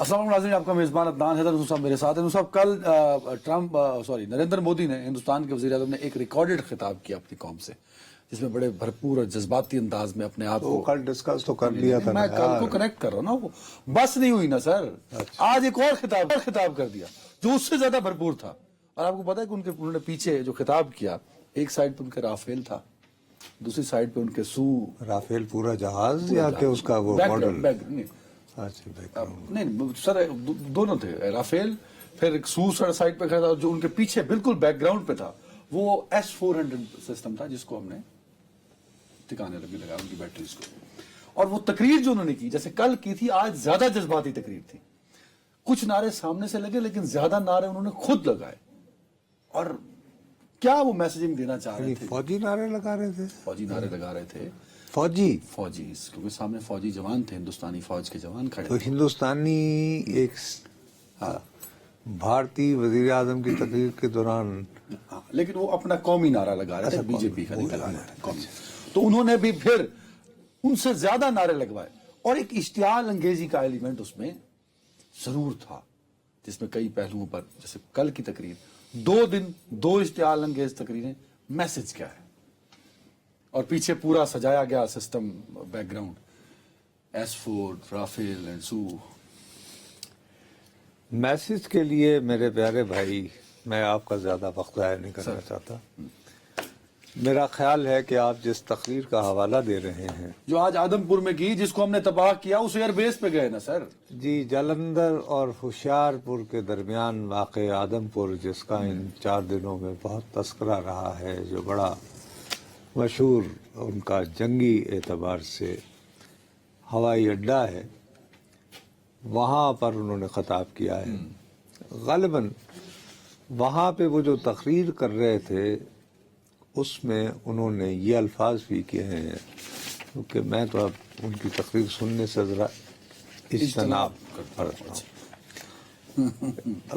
السلام علیکم ناظرین، آپ کا میزبان عدنان حیدر نور صاحب میرے ساتھ ہیں۔ نور صاحب، کل نریندر مودی نے، ہندوستان کے وزیر اعظم نے ایک ریکارڈڈ خطاب کیا اپنی قوم سے، جس میں بڑے بھرپور اور جذباتی انداز میں اپنے آپ کو کل ڈسکس تو کر لیا تھا. میں کل کو کنیکٹ کر رہا ہوں نا، وہ بس نہیں ہوئی نا سر، آج ایک اور خطاب کر دیا جو اس سے زیادہ بھرپور تھا۔ اور آپ کو پتا ہے کہ انہوں نے پیچھے جو خطاب کیا، ایک سائڈ پہ ان کے رافیل تھا، دوسری سائڈ پہ ان کے سو رافیل پورا جہاز یا کہ اس کا وہ ماڈل؟ نہیں سر، دونوں تھے، رافیل، پھر ایک سو سائڈ پہ کھڑا تھا، جو ان کے پیچھے بالکل بیک گراؤنڈ پہ تھا وہ S-400 سسٹم تھا، جس کو ہم نے ٹھکانے لگا ان کی بیٹریز کو۔ اور وہ تقریر جو انہوں نے کی، جیسے کل کی تھی، آج زیادہ جذباتی تقریر تھی۔ کچھ نعرے سامنے سے لگے لیکن زیادہ نعرے انہوں نے خود لگائے۔ اور کیا وہ میسجنگ دینا چاہ رہے تھے؟ فوجی نعرے لگا رہے تھے، فوجی نعرے لگا رہے تھے، فوجی، کیونکہ سامنے فوجی جوان تھے، ہندوستانی فوج کے جوان کھڑے تو تھے۔ ہندوستانی ایک بھارتی وزیر اعظم کی تقریر کے دوران، ہاں، لیکن وہ اپنا قومی نعرہ لگا رہے تھے، بی جے پی کا نہیں لگا رہے تھے، قومی۔ تو انہوں نے بھی پھر ان سے زیادہ نعرے لگوائے، اور ایک اشتعال انگیزی کا ایلیمنٹ اس میں ضرور تھا، جس میں کئی پہلوؤں پر، جیسے کل کی تقریر، 2 دن 2 اشتعال انگیز تقریریں، میسج کیا ہے؟ اور پیچھے پورا سجایا گیا system, background, S-4 Rafale and so. Message کے لیے میرے پیارے بھائی، میں آپ کا زیادہ وقت ضائع نہیں کرنا چاہتا۔ میرا خیال ہے کہ آپ جس تقریر کا حوالہ دے رہے ہیں، جو آج آدم پور میں کی، جس کو ہم نے تباہ کیا، اس ایئر بیس پہ گئے نا سر۔ جی، جلندھر اور ہوشیار پور کے درمیان واقع آدم پور، جس کا ان 4 دنوں میں بہت تذکرہ رہا ہے، جو بڑا مشہور ان کا جنگی اعتبار سے ہوائی اڈہ ہے، وہاں پر انہوں نے خطاب کیا ہے۔ غالباً وہاں پہ وہ جو تقریر کر رہے تھے، اس میں انہوں نے یہ الفاظ بھی کیے ہیں، کیونکہ میں تو اب ان کی تقریر سننے سے ذرا اجتناب کرتا ہوں،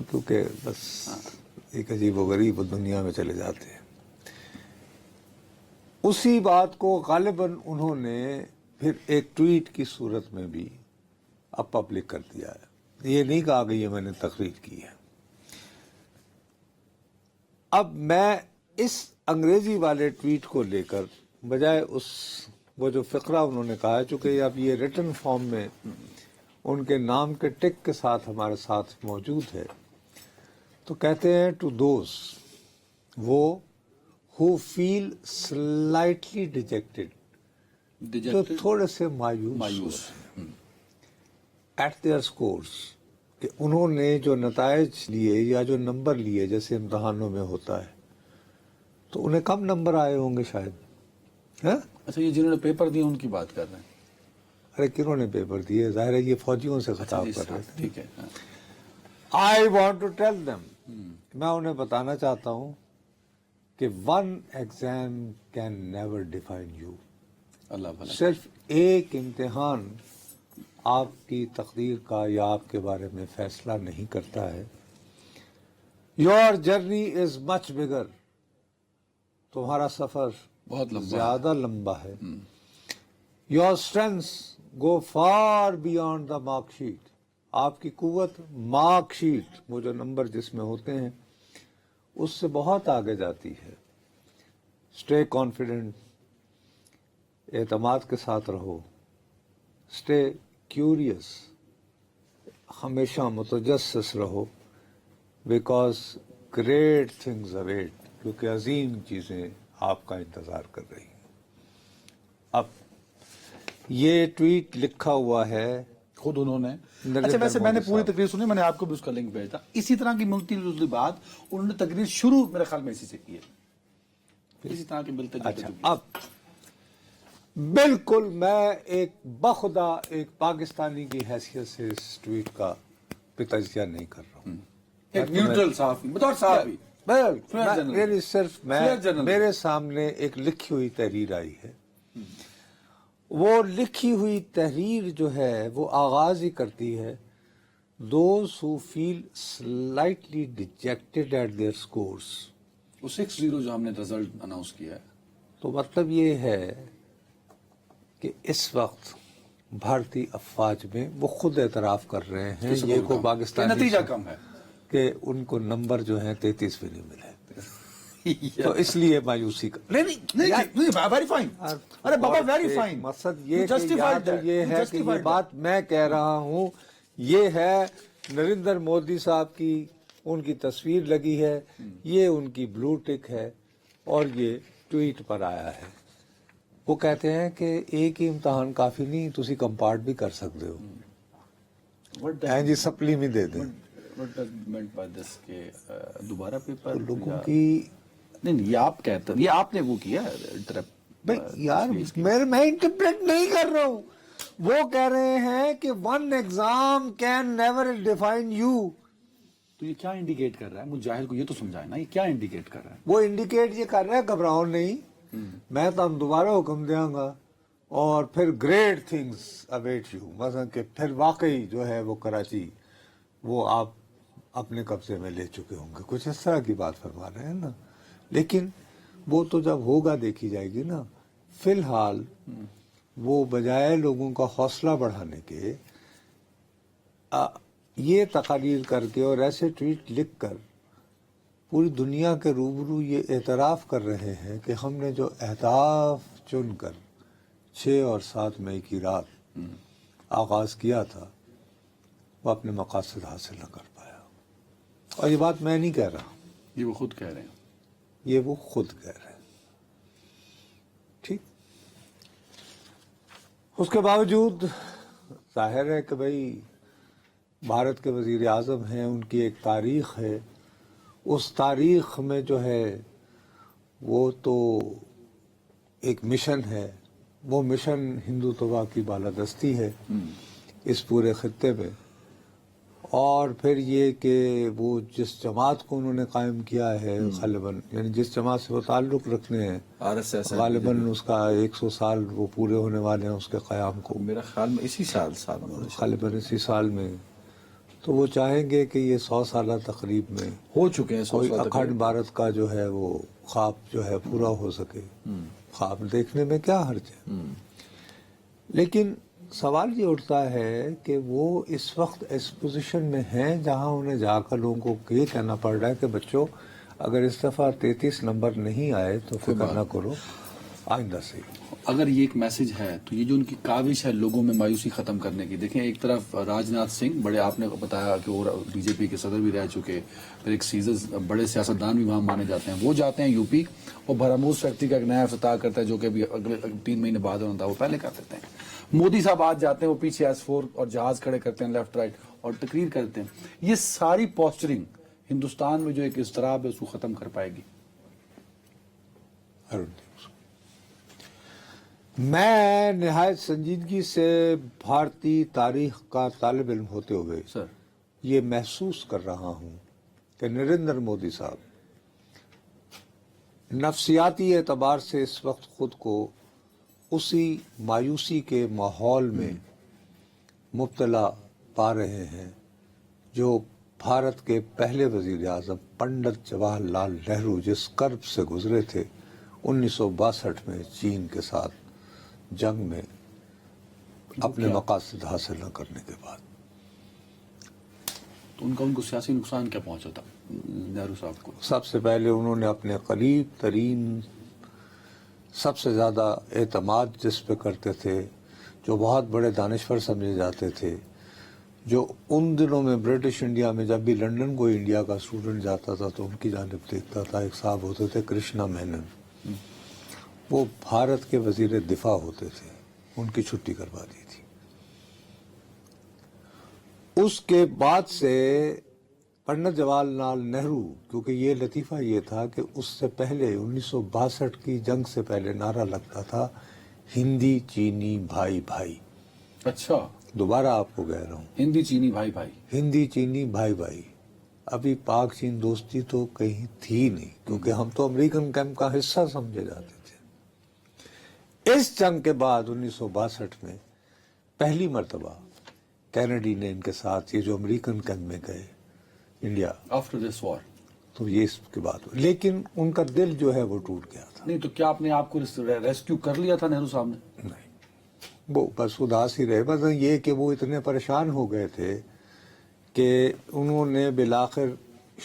کیونکہ بس ایک عجیب و غریب دنیا میں چلے جاتے ہیں۔ اسی بات کو غالباً انہوں نے پھر ایک ٹویٹ کی صورت میں بھی اب پبلک کر دیا ہے، یہ نہیں کہا کہ یہ میں نے تقریر کی ہے۔ اب میں اس انگریزی والے ٹویٹ کو لے کر، بجائے اس وہ جو فقرہ انہوں نے کہا ہے، چونکہ اب یہ ریٹن فارم میں ان کے نام کے ٹک کے ساتھ ہمارے ساتھ موجود ہے، تو کہتے ہیں ٹو دوز وہ who feel slightly dejected، جو تھوڑے سے مایوس ایٹ دیئر اسکورس، کہ انہوں نے جو نتائج لیے یا جو نمبر لیے، جیسے امتحانوں میں ہوتا ہے، تو انہیں کم نمبر آئے ہوں گے شاید۔ اچھا، یہ جنہوں نے پیپر دیے ان کی بات کر رہے ہیں؟ ارے کنہوں نے پیپر دیے؟ ظاہر ہے یہ فوجیوں سے خطاب کر رہے تھے۔ ٹھیک ہے۔ I want to tell them, میں انہیں بتانا چاہتا ہوں کہ one exam can never define you, اللہ بھلا۔ صرف ایک امتحان آپ کی تقدیر کا یا آپ کے بارے میں فیصلہ نہیں کرتا ہے۔ یور جرنی از مچ بگر، تمہارا سفر بہت لمبا، زیادہ لمبا ہے۔ Your strength go for beyond the mark sheet, آپ کی قوت مارک شیٹ، وہ جو نمبر جس میں ہوتے ہیں، اس سے بہت آگے جاتی ہے۔ اسٹے کانفیڈنٹ، اعتماد کے ساتھ رہو، اسٹے کیوریس، ہمیشہ متجسس رہو، بیکاز گریٹ تھنگز اویٹ، کیونکہ عظیم چیزیں آپ کا انتظار کر رہی ہیں۔ اب یہ ٹویٹ لکھا ہوا ہے خود انہوں نے۔ اچھا، ویسے میں نے پوری تقریر سنی، میں نے آپ کو بھی اس کا لنک بھیجا۔ اسی طرح کی ملتی جلتی بات انہوں نے تقریر شروع میرے خیال میں اسی سے کی ہے، اسی طرح کے ملتے جلتے۔ اچھا، اب بالکل میں ایک بخدا ایک پاکستانی کی حیثیت سے اس ٹویٹ کا تجزیہ نہیں کر رہا ہوں، ایک نیوٹرل صحافی، بطور صحافی، میری صرف میرے سامنے ایک لکھی ہوئی تحریر آئی ہے۔ وہ لکھی ہوئی تحریر جو ہے وہ آغاز ہی کرتی ہے those who feel slightly dejected at their scores، وہ 6-0 جو ہم نے رزلٹ اناؤنس کیا ہے۔ تو مطلب یہ ہے کہ اس وقت بھارتی افواج میں وہ خود اعتراف کر رہے ہیں یہ کو پاکستان نتیجہ کم ہے کہ ان کو نمبر جو ہیں 33 بھی نہیں ملے تو اس لیے مایوسی کا نہیں ویری فائن ارے بابا ویری فائن مقصد یہ ہے کہ یہ بات میں کہہ رہا ہوں یہ ہے نریندر مودی صاحب کی ان کی تصویر لگی ہے یہ ان کی بلو ٹک ہے اور یہ ٹویٹ پر آیا ہے وہ کہتے ہیں کہ ایک ہی امتحان کافی نہیں تسی کمپارٹ بھی کر سکتے ہو جی سپلی میں دے دیں دوبارہ پیپر لوگوں کی نہیں یہ آپ کہتے یہ آپ نے وہ کیا یار میں انٹرپریٹ نہیں کر رہا ہوں وہ کہہ رہے ہیں کہ one exam can never define you تو یہ کیا انڈیکیٹ کر رہا ہے مجھ جاہل کو یہ تو سمجھائے نا یہ کیا انڈیکیٹ کر رہا ہے وہ انڈیکیٹ یہ کر رہا ہے گھبراؤ نہیں میں تو ہم دوبارہ حکم دیں گا اور پھر گریٹ تھنگز اویٹ یو مثلا کہ پھر واقعی جو ہے وہ کراچی وہ آپ اپنے قبضے میں لے چکے ہوں گے کچھ اس طرح کی بات فرما رہے ہیں نا لیکن وہ تو جب ہوگا دیکھی جائے گی نا فی الحال وہ بجائے لوگوں کا حوصلہ بڑھانے کے یہ تقاریر کر کے اور ایسے ٹویٹ لکھ کر پوری دنیا کے روبرو یہ اعتراف کر رہے ہیں کہ ہم نے جو اہداف چن کر 6 اور 7 مئی کی رات آغاز کیا تھا وہ اپنے مقاصد حاصل نہ کر پایا اور یہ بات میں نہیں کہہ رہا یہ وہ خود کہہ رہے ہیں یہ وہ خود کہہ رہے ہیں ٹھیک اس کے باوجود ظاہر ہے کہ بھائی بھارت کے وزیر اعظم ہیں ان کی ایک تاریخ ہے اس تاریخ میں جو ہے وہ تو ایک مشن ہے وہ مشن ہندوتوا کی بالادستی ہے اس پورے خطے میں اور پھر یہ کہ وہ جس جماعت کو انہوں نے قائم کیا ہے غالباً یعنی جس جماعت سے وہ تعلق رکھنے ہیں غالباً اس کا 100 سال وہ پورے ہونے والے ہیں اس کے قیام کو میرا خیال میں اسی سال غالباً اسی سال میں تو وہ چاہیں گے کہ یہ 100 سالہ تقریب میں ہو چکے ہیں کوئی اکھنڈ بھارت کا جو ہے وہ خواب جو ہے پورا ہو سکے خواب دیکھنے میں کیا حرج ہے لیکن سوال یہ اٹھتا ہے کہ وہ اس وقت اس پوزیشن میں ہیں جہاں انہیں جا کر لوگوں کو یہ کہنا پڑ رہا ہے کہ بچوں اگر اس دفعہ 33 نمبر نہیں آئے تو فکر نہ کرو آئندہ سے اگر یہ ایک میسج ہے تو یہ جو ان کی کاوش ہے لوگوں میں مایوسی ختم کرنے کی دیکھیں ایک طرف راج ناتھ سنگھ بڑے آپ نے بتایا کہ وہ بی جے پی کے صدر بھی رہ چکے پھر ایک سیزر بڑے سیاستدان بھی وہاں مانے جاتے ہیں وہ جاتے ہیں یو پی اور بھراموس فیکٹری کا ایک نیا افتتاح کرتا ہے جو کہ ابھی اگلے 3 مہینے بعد ہونا تھا وہ پہلے کر دیتے ہیں مودی صاحب آج جاتے ہیں وہ پیچھے S4 اور جہاز کھڑے کرتے ہیں لیفٹ رائٹ اور تقریر کرتے ہیں یہ ساری پوسچرنگ ہندوستان میں جو ایک اضطراب ہے اس کو ختم کر پائے گی میں نہایت سنجیدگی سے بھارتی تاریخ کا طالب علم ہوتے ہوئے سر یہ محسوس کر رہا ہوں کہ نریندر مودی صاحب نفسیاتی اعتبار سے اس وقت خود کو اسی مایوسی کے ماحول میں مبتلا پا رہے ہیں جو بھارت کے پہلے وزیر اعظم پنڈت جواہر لال نہرو جس کرب سے گزرے تھے 1962 میں چین کے ساتھ جنگ میں اپنے مقاصد حاصل نہ کرنے کے بعد تو ان کو سیاسی نقصان کیا پہنچا تھا نہرو صاحب کو سب سے پہلے انہوں نے اپنے قریب ترین سب سے زیادہ اعتماد جس پہ کرتے تھے جو بہت بڑے دانشور سمجھے جاتے تھے جو ان دنوں میں برٹش انڈیا میں جب بھی لنڈن کو انڈیا کا اسٹوڈنٹ جاتا تھا تو ان کی جانب دیکھتا تھا ایک صاحب ہوتے تھے کرشنا مینن وہ بھارت کے وزیر دفاع ہوتے تھے ان کی چھٹی کروا دی تھی اس کے بعد سے پنڈت جواہر لال نہرو کیونکہ یہ لطیفہ یہ تھا کہ اس سے پہلے 1962 کی جنگ سے پہلے نعرہ لگتا تھا ہندی چینی بھائی بھائی اچھا دوبارہ آپ کو کہہ رہا ہوں ہندی چینی بھائی بھائی ہندی چینی بھائی بھائی ابھی پاک چین دوستی تو کہیں تھی نہیں کیونکہ ہم تو امریکن کیمپ کا حصہ سمجھے جاتے تھے اس جنگ کے بعد 1962 میں پہلی مرتبہ کینیڈی نے ان کے ساتھ یہ جو امریکن کیمپ میں گئے انڈیا آفٹر دس وار تو یہ اس کے بعد لیکن ان کا دل جو ہے وہ ٹوٹ گیا تھا نہیں تو کیا آپ نے آپ کو ریسکیو کر لیا تھا نہرو صاحب نے نہیں وہ بس اداس ہی رہے. بس یہ کہ وہ اتنے پریشان ہو گئے تھے کہ انہوں نے بالآخر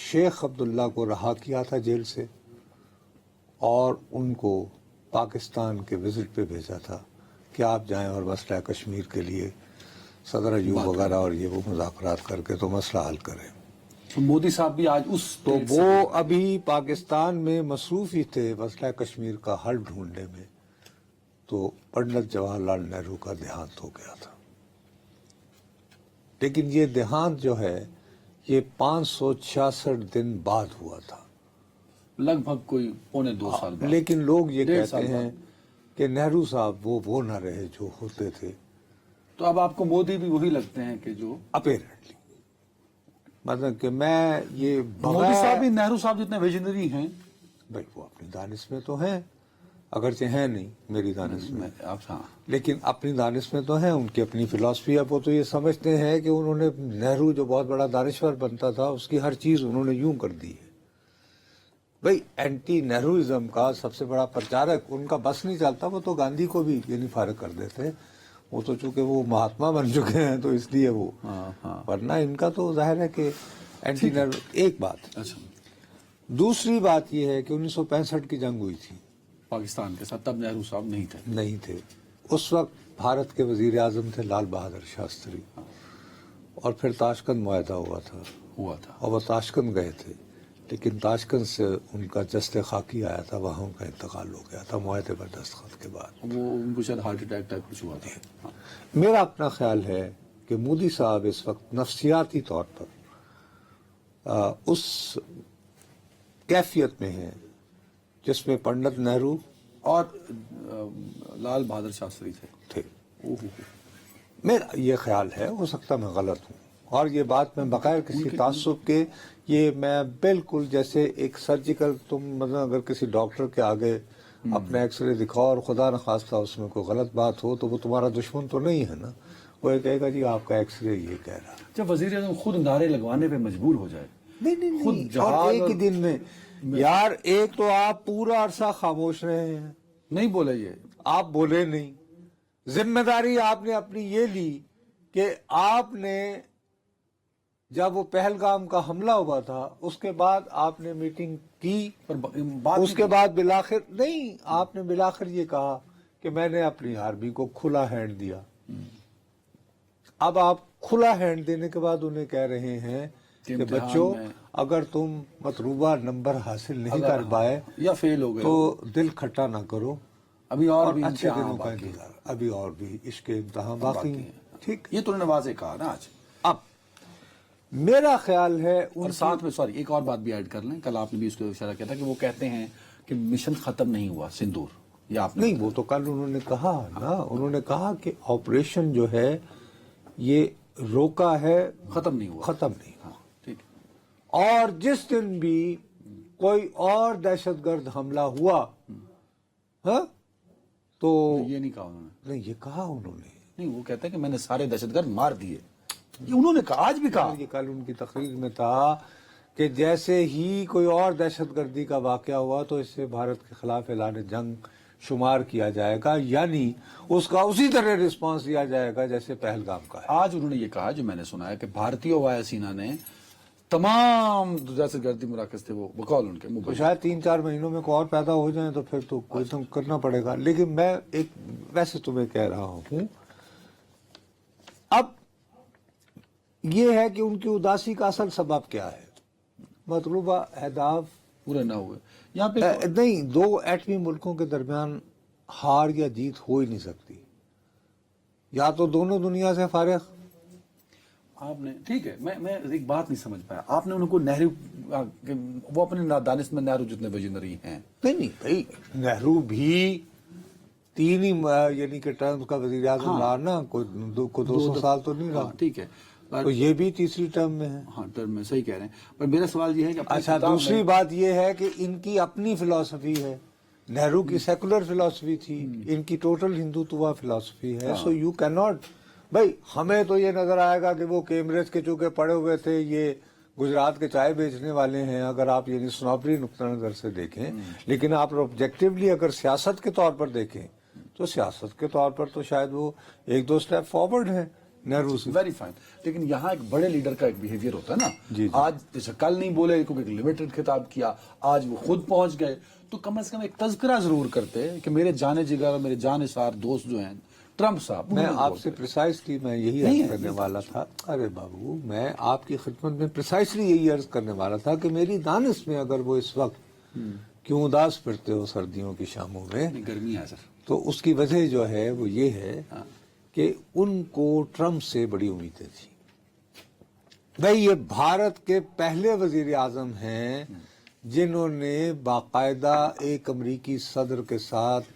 شیخ عبداللہ کو رہا کیا تھا جیل سے اور ان کو پاکستان کے وزٹ پہ بھیجا تھا کہ آپ جائیں اور مسئلہ کشمیر کے لیے صدر ایوب وغیرہ اور یہ وہ مذاکرات کر کے تو مسئلہ حل کریں. تو مودی صاحب بھی آج اس تو وہ ابھی پاکستان میں مصروف ہی تھے مسئلہ کشمیر کا حل ڈھونڈنے میں. تو پنڈت جواہر لال نہرو کا دیہانت ہو گیا تھا. لیکن یہ دیہانت جو ہے یہ 566 دن بعد ہوا تھا. لگ بھگ کوئی 2.25 سال بعد. لیکن لوگ یہ 1.5 کہتے سال ہیں کہ نہرو صاحب وہ نہ رہے جو ہوتے تھے. تو اب آپ کو مودی بھی وہی لگتے ہیں کہ جو اپیرنٹلی مطلب کہ میں یہ مودی صاحب بھی نہرو صاحب جتنے ویژنری ہیں. بھائی وہ اپنی دانش میں تو ہیں اگرچہ ہیں نہیں میری دانش میں ہاں لیکن اپنی دانش میں تو ہیں. ان کی اپنی فلاسفی ہے. وہ تو یہ سمجھتے ہیں کہ انہوں نے نہرو جو بہت بڑا دانشور بنتا تھا اس کی ہر چیز انہوں نے یوں کر دی ہے. بھائی اینٹی نہروازم کا سب سے بڑا پرچارک ان کا بس نہیں چلتا. وہ تو گاندھی کو بھی یہ نہیں فارغ کر دیتے. وہ تو چونکہ وہ مہاتما بن چکے ہیں تو اس لیے وہ ورنہ ان کا تو ظاہر ہے کہ اینٹی نہرو. ایک بات. دوسری بات یہ ہے کہ 1965 کی جنگ ہوئی تھی پاکستان کے ساتھ. تب نہرو صاحب نہیں تھے. اس وقت بھارت کے وزیر اعظم تھے لال بہادر شاستری اور پھر تاشکند معاہدہ ہوا تھا اور وہ تاشکند گئے تھے. لیکن تاشکند سے ان کا جست خاکی آیا تھا. وہاں ان کا انتقال ہو گیا تھا معاہدے پر دستخط کے بعد. وہ ان کو شاید ہارٹ اٹیک ٹائپ کچھ ہوا تھا. میرا اپنا خیال ہے کہ مودی صاحب اس وقت نفسیاتی طور پر اس کیفیت میں ہیں جس میں پنڈت نہرو اور لال بہادر شاستری تھے. میرا یہ خیال ہے. ہو سکتا میں غلط ہوں اور یہ بات میں بغیر کسی تعصب کے یہ میں بالکل جیسے ایک سرجیکل تم مطلب اگر کسی ڈاکٹر کے آگے اپنا ایکس رے دکھاؤ اور خدا نخواستہ اس میں کوئی غلط بات ہو تو وہ تمہارا دشمن تو نہیں ہے نا. وہ یہ کہے گا جی آپ کا ایکس رے یہ کہہ رہا. جب وزیر اعظم خود نعرے لگوانے پہ مجبور ہو جائے نہیں اور ایک ہی دن میں یار ایک تو آپ پورا عرصہ خاموش رہے ہیں نہیں بولے. یہ آپ بولے نہیں. ذمہ داری آپ نے اپنی یہ لی کہ آپ نے جب وہ پہلگام کا حملہ ہوا تھا اس کے بعد آپ نے میٹنگ کی. اس کے بعد بلاخر نہیں آپ نے بلاخر یہ کہا کہ میں نے اپنی آرمی کو کھلا ہینڈ دیا. اب آپ کھلا ہینڈ دینے کے بعد انہیں کہہ رہے ہیں کہ بچوں اگر تم مطلوبہ نمبر حاصل نہیں کر پائے یا فیل ہو گئے تو دل کھٹا نہ کرو. ابھی اور بھی اچھے دنوں کا انتظار. ابھی اور بھی اس کے امتحان باقی ہیں. ٹھیک یہ تو انہوں نے واضح کہا نا آج. اب میرا خیال ہے اور ساتھ میں سوری ایک اور بات بھی ایڈ کر لیں. کل آپ نے بھی اس کو اشارہ کیا تھا کہ وہ کہتے ہیں کہ مشن ختم نہیں ہوا سندور. یا آپ نہیں وہ تو کل انہوں نے کہا نا. انہوں نے کہا کہ آپریشن جو ہے یہ روکا ہے ختم نہیں ہوا. ختم نہیں ہوا. ٹھیک. اور جس دن بھی کوئی اور دہشت گرد حملہ ہوا ہاں تو یہ نہیں کہا انہوں نے. نہیں یہ کہا انہوں نے. نہیں وہ کہتے ہیں کہ میں نے سارے دہشت گرد مار دیے. یہ انہوں نے کہا آج بھی کہا. یہ کل ان کی تقریر میں تھا کہ جیسے ہی کوئی اور دہشت گردی کا واقعہ ہوا تو اس سے بھارت کے خلاف اعلان جنگ شمار کیا جائے گا. یعنی اس کا اسی طرح رسپانس دیا جائے گا جیسے پہلگام کا ہے. آج انہوں نے یہ کہا جو میں نے سنا ہے کہ بھارتی وایو سینا نے تمام دہشت گردی مراکز تھے وہ بقول ان کے تو شاید 3-4 مہینوں میں کوئی اور پیدا ہو جائیں تو پھر تو کوئی تو کرنا پڑے گا. لیکن میں ایک ویسے تمہیں کہہ رہا ہوں اب یہ ہے کہ ان کی اداسی کا اصل سبب کیا ہے. مطلوبہ اہداف پورے نہ ہوئے. یہاں پہ نہیں 2 ایٹمی ملکوں کے درمیان ہار یا جیت ہو ہی نہیں سکتی. یا تو دونوں دنیا سے فارغ. آپ نے ٹھیک ہے میں ایک بات نہیں سمجھ پایا. آپ نے ان کو نہرو وہ اپنے دانش میں نہرو جتنے ویژنری ہیں. نہیں بھائی نہرو بھی 3 ہی یعنی کہ ٹرم کا وزیر اعظم رہا نا. کوئی 200 سال تو نہیں رہا. ٹھیک ہے تو یہ بھی تیسری ٹرم میں ہے. ہاں ٹرم میں صحیح کہہ رہے ہیں. پر میرا سوال یہ ہے کہ اچھا دوسری بات یہ ہے کہ ان کی اپنی فلسفی ہے. نہرو کی سیکولر فلسفی تھی. ان کی ٹوٹل ہندوتوا فلسفی ہے. So you can not. بھائی ہمیں تو یہ نظر آئے گا کہ وہ کیمبرج کے چونکہ پڑے ہوئے تھے یہ گجرات کے چائے بیچنے والے ہیں اگر آپ یعنی سنوبری نقطہ نظر سے دیکھیں. لیکن آپ آبجیکٹیولی اگر سیاست کے طور پر دیکھیں تو سیاست کے طور پر تو شاید وہ ایک دو سٹیپ فارورڈ ہیں نہرو سے. Very fine. لیکن یہاں ایک بڑے لیڈر کا ایک بیہیویئر ہوتا ہے نا. جی. آج جیسے کل نہیں بولے کیونکہ ایک لمیٹڈ خطاب کیا, آج وہ خود پہنچ گئے, تو کم از کم ایک تذکرہ ضرور کرتے کہ میرے جانے جگر اور میرے جانثار دوست جو ہیں ٹرمپ صاحب. میں آپ سے پریسائسلی میں یہی عرض کرنے والا تھا. ارے بابو, میں آپ کی خدمت میں پریسائسلی یہی عرض کرنے والا تھا کہ میری دانش میں اگر وہ اس وقت کیوں اداس پھرتے ہو سردیوں کی شاموں میں, گرمی ہے سر, تو اس کی وجہ جو ہے وہ یہ ہے کہ ان کو ٹرمپ سے بڑی امیدیں تھیں. بھائی یہ بھارت کے پہلے وزیر اعظم ہیں جنہوں نے باقاعدہ ایک امریکی صدر کے ساتھ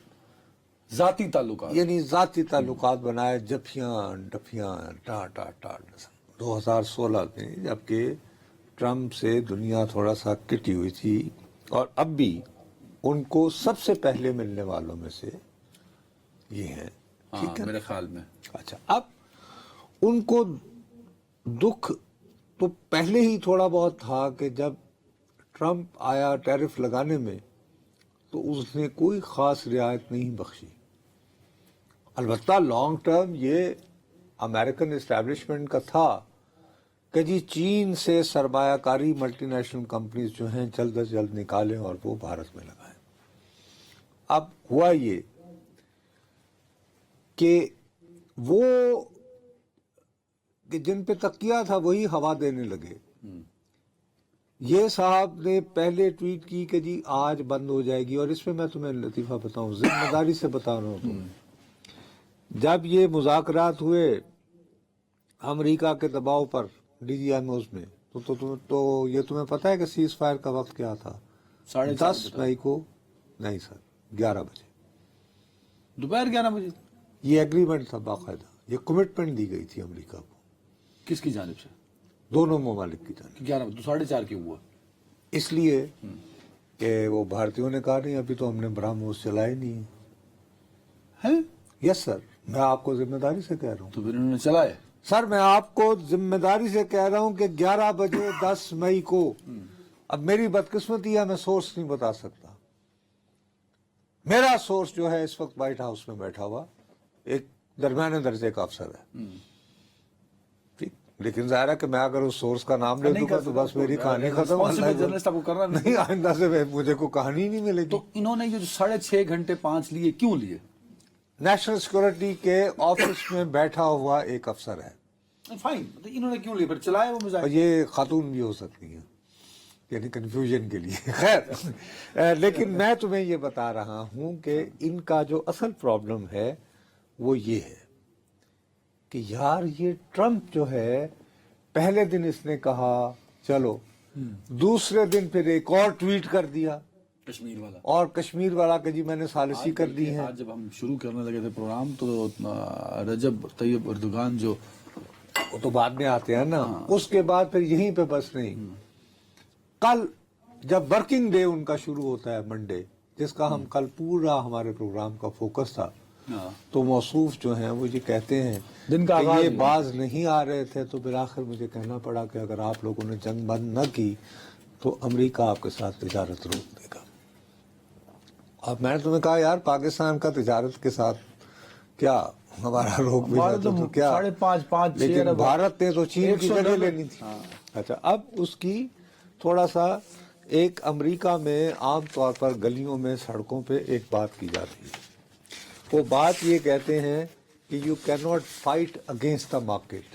ذاتی تعلقات, یعنی ذاتی تعلقات بنائے, جفیاں ڈفیاں ٹا ٹا ٹا. 2016 میں جبکہ ٹرمپ سے دنیا تھوڑا سا کٹی ہوئی تھی, اور اب بھی ان کو سب سے پہلے ملنے والوں میں سے یہ ہیں. ٹھیک ہے میرے خیال میں. اچھا, اب ان کو دکھ تو پہلے ہی تھوڑا بہت تھا کہ جب ٹرمپ آیا ٹیرف لگانے میں تو اس نے کوئی خاص رعایت نہیں بخشی. البتہ لانگ ٹرم یہ امریکن اسٹیبلشمنٹ کا تھا کہ جی چین سے سرمایہ کاری ملٹی نیشنل کمپنیز جو ہیں جلد از جلد نکالیں اور وہ بھارت میں لگائیں. اب ہوا یہ کہ وہ کہ جن پہ تکیہ تھا وہی ہوا دینے لگے. یہ صاحب نے پہلے ٹویٹ کی کہ جی آج بند ہو جائے گی, اور اس میں تمہیں لطیفہ بتاؤں, ذمہ داری سے بتا رہا ہوں تمہیں, جب یہ مذاکرات ہوئے امریکہ کے دباؤ پر ڈی جی ایم اوز میں, تو یہ تمہیں پتہ ہے کہ سیز فائر کا وقت کیا تھا؟ 10 مئی کو. نہیں سر, 11 بجے, دوپہر 11 بجے. یہ ایگریمنٹ تھا باقاعدہ, یہ کمٹمنٹ دی گئی تھی امریکہ کو. کس کی جانب سے؟ دونوں ممالک کی جانب. 11 بجے, 4:30 کیوں ہوا؟ اس لیے کہ وہ بھارتیوں نے کہا نہیں ابھی تو ہم نے برہموس چلائے نہیں ہیں. یس سر, میں آپ کو ذمہ داری سے کہہ رہا ہوں. تو پھر انہوں نے چلائے. سر میں آپ کو ذمہ داری سے کہہ رہا ہوں کہ 11 بجے 10 مئی کو, اب میری بدقسمتی ہے میں سورس نہیں بتا سکتا, میرا سورس جو ہے اس وقت وائٹ ہاؤس میں بیٹھا ہوا ایک درمیانے درجے کا افسر ہے. ٹھیک, لیکن ظاہر ہے کہ میں اگر اس سورس کا نام لے دوں گا تو بس میری کہانی ختم. جرنلسٹ آپ کو کرنا نہیں, آئندہ سے مجھے کوئی کہانی نہیں ملے گی. تو انہوں نے یہ جو 6.5 گھنٹے 5 لیے کیوں لیے؟ نیشنل سیکورٹی کے آفس میں بیٹھا ہوا ایک افسر ہے. فائن, انہوں نے کیوں لیے پھر چلائے وہ اور میزائل؟ یہ خاتون بھی ہو سکتی ہیں, یعنی کنفیوژن کے لیے. خیر, لیکن میں تمہیں یہ بتا رہا ہوں کہ ان کا جو اصل پرابلم ہے وہ یہ ہے کہ یار یہ ٹرمپ جو ہے پہلے دن اس نے کہا چلو, دوسرے دن پھر ایک اور ٹویٹ کر دیا کشمیر والا, اور کشمیر والا کہ جی میں نے ثالثی کر دی ہے. آج جب ہم شروع کرنے لگے تھے پروگرام تو رجب طیب اردوغان جو وہ تو بعد میں آتے ہیں نا, اس کے بعد پھر یہیں پہ بس نہیں. کل جب ورکنگ ڈے ان کا شروع ہوتا ہے منڈے, جس کا ہم کل پورا ہمارے پروگرام کا فوکس تھا, تو موصوف جو ہیں وہ یہ کہتے ہیں دن کا کہ یہ باز نہیں آ رہے تھے, تو بالآخر مجھے کہنا پڑا کہ اگر آپ لوگوں نے جنگ بند نہ کی تو امریکہ آپ کے ساتھ تجارت روک دے گا. اب میں نے تمہیں کہا یار پاکستان کا تجارت کے ساتھ کیا ہمارا روک بھی جاتا تو کیا, 5.5 لیکن بھارت نے تو چین کی جگہ لینی تھی. اچھا, اب اس کی تھوڑا سا ایک امریکہ میں عام طور پر گلیوں میں سڑکوں پہ ایک بات کی جاتی ہے. وہ بات یہ کہتے ہیں کہ you can not fight against the market,